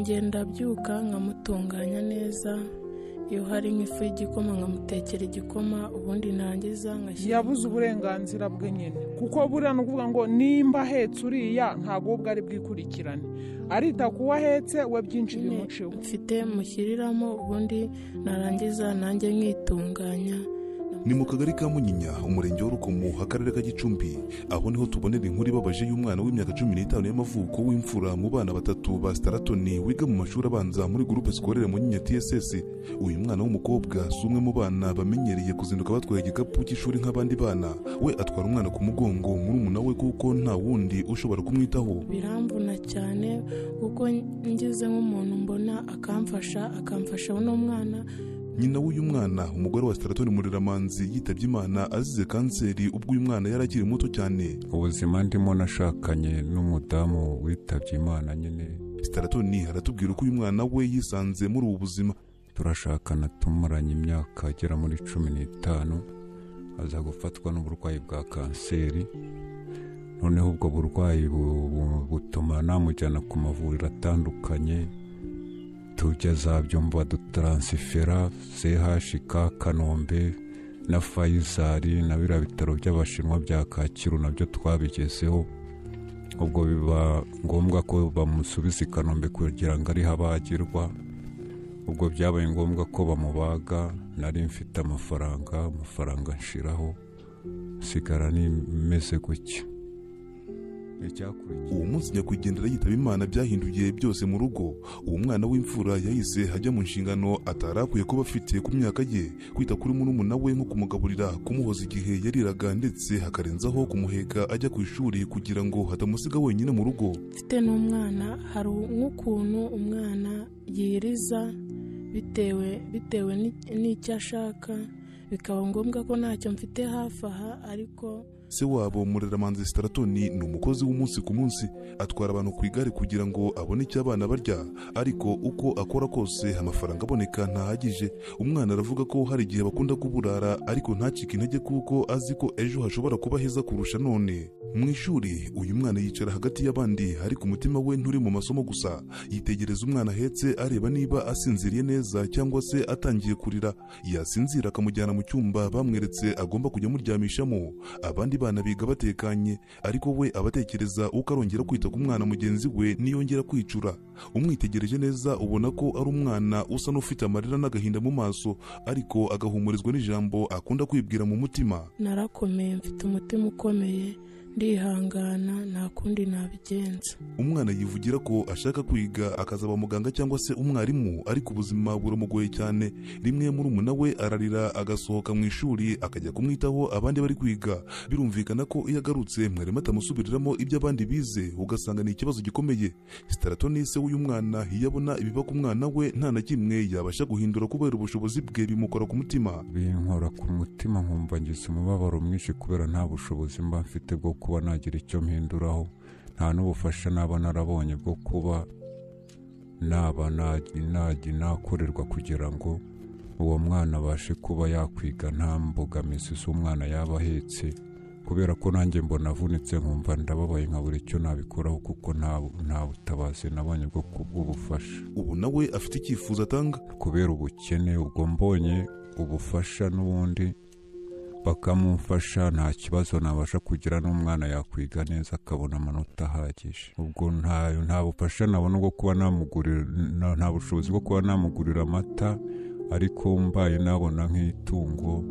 ngenda byuka nkamutunganya neza, iyo hari nk'ifu y'igikoma nkamutekera igikoma, ubundi narangiza ngashyira. Yabuze uburenganzira bwe nyine, kuko buriya ni ukuvuga ngo nimba ahetse uriya ntabwo ubwo ari bwikurikirane, arita kuwa ahetse we byinshi bimuciwe. Mfite mushyiriramo, ubundi narangiza nanjye nkitunganya. Ni mu kagari ka Munyinya, umurenge wa Rukomo, akarere ka Gicumbi. Aho niho tubonera inkuru ibabaje y'umwana w'imyaka 15 y'amavuko w'imfura mu bana batatu ba Staratoni wiga mu mashuri abanza muri groupe scolaire Munyinya TSS. Uyu mwana w'umukobwa si umwe mu bana bamenyereye kuzinduka batwaye igikapu cy'ishuri nk'abandi bana. We atwara umwana ku mugongo murumuna we kuko nta wundi ushobora kumwitaho. Biramvuna cyane kuko ngize nk'umuntu mbona akamfasha uno mwana. Nyina w'uyu mwana, umugore wa Staratoni Muriramanzi, yitabye Imana azize kanseri ubwo uyu mwana yari akiri muto cyane. Ubuzima ndimo nashakanye n'umudamu witabye Imana nyine. Staratoni aratubwira uko uyu mwana we yisanze muri ubu buzima. Turashakana tumuranye imyaka agera muri 15, aza gufatwa n'uburwayi bwa kanseri. Noneho ubwo burwayi butuma namujyana ku mavuriro atandukanye, tugeza byumva dutaransifera CHK Kanombe na Faisal na bira bitaro by'abashinwa bya Kacyiru nabyo twabigezeho. Ubwo biba ngombwa ko bamusubiza Kanombe kugira ngo ari habagirwa. Ubwo byabaye ngombwa ko bamubaga, nari mfite amafaranga nshiraho, sigara ni meze gutya. Uwo munsi nyakwigendera yitaba Imana byahinduye byose mu rugo. Uwo mwana w'imfura yahise hajya mu nshingano atarakwiye kuba afite ku myaka ye, kwita kuri murumuna we nko kumugaburira, kumuhoza igihe yariraga, ndetse hakarenzaho kumuheka ajya ku ishuri kugira ngo hatamusiga wenyine mu rugo. Mfite n'umwana, hari nk'ukuntu umwana yiriza bitewe n'icyo ashaka, bikaba ngombwa ko ntacyo mfite hafi aha. Ariko se wabo Muriramanzi Staratoni ni umukozi w'umunsi ku munsi, atwara abantu ku igare kugira ngo abone icyo abana barya, ariko uko akora kose amafaranga aboneka ntahagije. Umwana aravuga ko hari igihe bakunda kuburara, ariko ntacike intege kuko azi ko ejo hashobora kuba heza kurusha none. Mu ishuri uyu mwana yicara hagati y'abandi, ariko umutima we nturi mu masomo gusa. Yitegereza umwana ahetse areba niba asinziriye neza cyangwa se atangiye kurira. Yasinzira akamujyana mu cyumba bamweretse agomba kujya muryamishamo. Abandi bana biga batekanye, ariko we abatekereza uko arongera kwita ku mwana mugenzi we niyongera kwicura. Umwitegereje neza ubona ko ari umwana usa n'ufite amarira n'agahinda mu maso, ariko agahumurizwa n'ijambo akunda kwibwira mu mutima. Narakomeye, mfite umutima ukomeye, ndihangana, nta kundi nabigenza. Umwana yivugira ko ashaka kwiga akazaba muganga cyangwa se umwarimu, ariko ubuzima buramugoye cyane. Rimwe murumuna we ararira agasohoka mu ishuri akajya kumwitaho abandi bari kwiga. Birumvikana ko iyo agarutse mwarimu atamusubiriramo ibyo abandi bize, ugasanga ni ikibazo gikomeye. Staratoni se w'uyu mwana yabona ibiba ku mwana we nta na kimwe yabasha guhindura kubera ubushobozi bwe bimukora ku mutima. Binkora ku mutima, nkumva ngize umubabaro mwinshi kubera nta bushobozi mba mfite bwo kuba nagira icyo mpinduraho. Nta n'ubufasha naba narabonye bwo kuba naba nakorerwa kugira ngo uwo mwana abashe kuba yakwiga nta mbogamizi z'umwana yaba ahetse, kubera ko nanjye mbona avunitse nkumva ndababaye nkabura icyo nabikoraho kuko nta butabazi nabonye bwo kubufasha. Ubu nawe afite icyifuzo atanga kubera ubukene. Ubwo mbonye ubufasha n'ubundi bakamufasha, nta kibazo nabasha kugira n'umwana yakwiga neza akabona amanota ahagije. Ubwo nta bufasha nabona bwo kuba namugurira, nta bushobozi bwo kuba namugurira amata, ariko mbaye nabona nk'itungo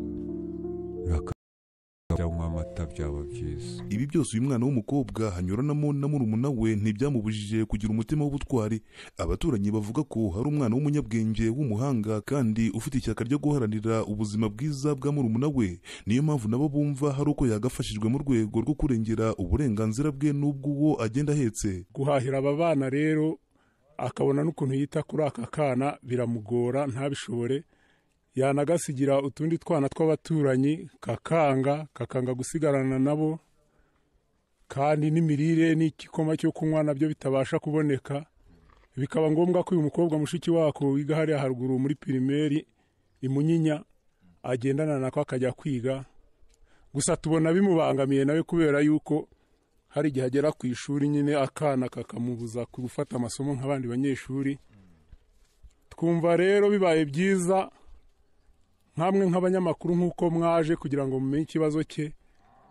cyangwa amata byaba byiza. Ibi byose uyu mwana w'umukobwa hanyuranamo na murumuna we ntibyamubujije kugira umutima w'ubutwari. Abaturanyi bavuga ko hari umwana w'umunyabwenge w'umuhanga kandi ufite ishyaka ryo guharanira ubuzima bwiza bwa murumuna we. Niyo mpamvu nabo bumva hari uko yagafashijwe mu rwego rwo kurengera uburenganzira bwe n'ubw'uwo agenda ahetse. Guhahira aba bana rero akabona n'ukuntu yita kuri aka kana biramugora, ntabishobore. Yanagasigira utundi twana tw'abaturanyi kakanga gusigarana nabo, kandi n'imirire n'igikoma cyo kunywa nabyo bitabasha kuboneka. Bikaba ngombwa ko uyu mukobwa mushiki wako wiga hariya haruguru muri pirimeri Imunyinya agendana nako akajya kwiga. Gusa tubona bimubangamiye nawe kubera yuko hari igihe agera ku ishuri nyine akana kakamubuza gufata amasomo nk'abandi banyeshuri. Twumva rero bibaye byiza nkamwe nk'abanyamakuru nk'uko mwaje kugira ngo mumenye ikibazo cye,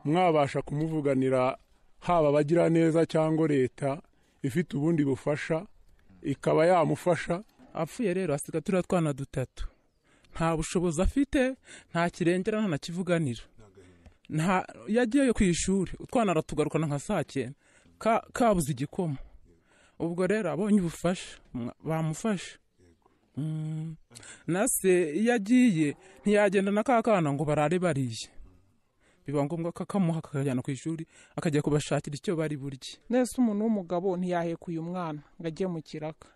mwabasha kumuvuganira, haba abagira neza cyangwa leta ifite ubundi bufasha ikaba yamufasha. Apfuye rero asiga turiya twana 3, nta bushobozi afite, nta kirengera, nta nakivuganira, yagiye ku ishuri, utwana aratugarukana nka saa 9 kabuze igikoma. Ubwo rero abonye ubufasha bamufasha. Nase iyo agiye ntiyagenda na kakana ngo barare bariye, biba ngombwa kakamuha kakajyana ku ishuri akajya kubashakira icyo bari burye. Nese umuntu w'umugabo ntiyahekuye umwana ngo ajye mu kiraka,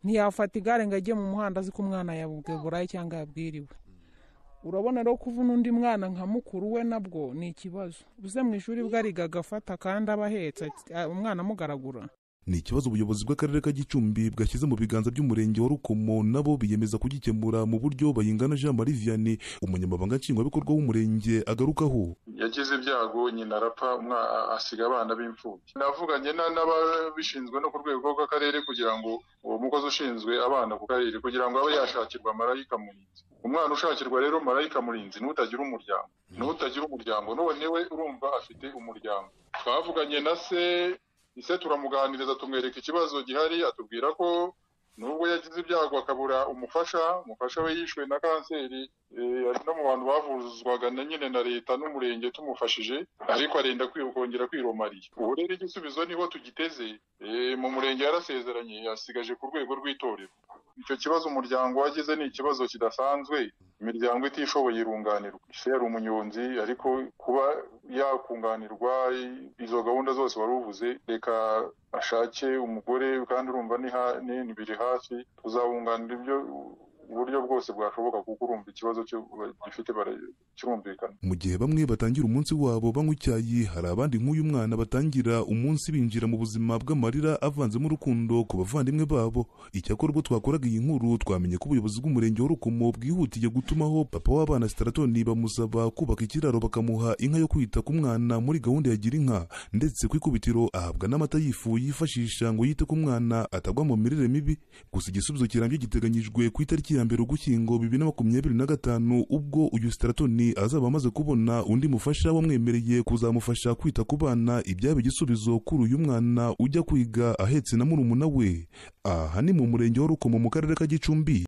ntiyafata igare ngo ajye mu muhanda azi ko umwana yabubwe burayi cyangwa yabwiriwe. Urabona rero kuvuna undi mwana nka mukuru we nabwo ni ikibazo. Uze mu ishuri bwariga agafata kandi abahetse umwana amugaragura. Ni ikibazo ubuyobozi bw'akarere ka Gicumbi bwashyize mu biganza by'umurenge wa Rukomo, nabo biyemeza kugikemura mu buryo Bayingana Jean Marie Vianney, umunyamabanga nshingwabikorwa w'umurenge, agarukaho. Yagize ibyago nyina arapfa, asiga abana b'imfubyi. Navuganye n'ababishinzwe no ku rwego rw'akarere kugira ngo uwo mukozi ushinzwe abana ku karere kugira ngo abe yashakirwa marayika murinzi. Umwana ushakirwa rero marayika murinzi n'utagira umuryango, none we urumva afite umuryango. Twavuganye na ise turamuganiriza, tumwereka ikibazo gihari, atubwira ko nubwo yagize ibyago akabura umufasha we yishwe na kanseri, ari no mu bantu bavuzwaga nyine na leta n'umurenge tumufashije, ariko arenda kongera kwiromariye. Ubu rero igisubizo niho tugiteze, mu murenge yarasezeranye, yasigaje ku rwego rw'itorero. Icyo kibazo umuryango wagize ni ikibazo kidasanzwe, imiryango itishoboye irunganirwa. Ise yari umunyonzi, ariko kuba yakunganirwa izo gahunda zose wari uvuze, reka ashake umugore, kandi urumva ni biri hafi, tuzabunganira ibyo uburyo bwose bwashoboka, kuko urumva ikibazo gifite kirumvikana. Mu gihe bamwe batangira umunsi wabo banywa icyayi, hari abandi nk'uyu mwana batangira umunsi binjira mu buzima bw'amarira avanzemo urukundo ku bavandimwe babo. Icyakora ubwo twakoraga iyi nkuru twamenye ko ubuyobozi bw'umurenge wa Rukomo bwihutiye gutumaho papa w'abana Stratoni, bamusaba kubaka ikiraro bakamuha inka yo kwita ku mwana muri gahunda ya gira inka, ndetse ku ikubitiro ahabwa n'amata y'ifu yifashisha ngo yite ku mwana atagwa mu mirire mibi. Gusa igisubizo kirambye giteganyijwe ku itariki ya mbere Ugushyingo 2025, ubwo uyu Stratoni azaba amaze kubona undi mufasha wamwemereye kuzamufasha kwita ku bana. Ibyaba igisubizo kuri uyu mwana ujya kwiga ahetse na murumuna we. Aha ni mu murenge wa Rukomo mu karere ka Gicumbi.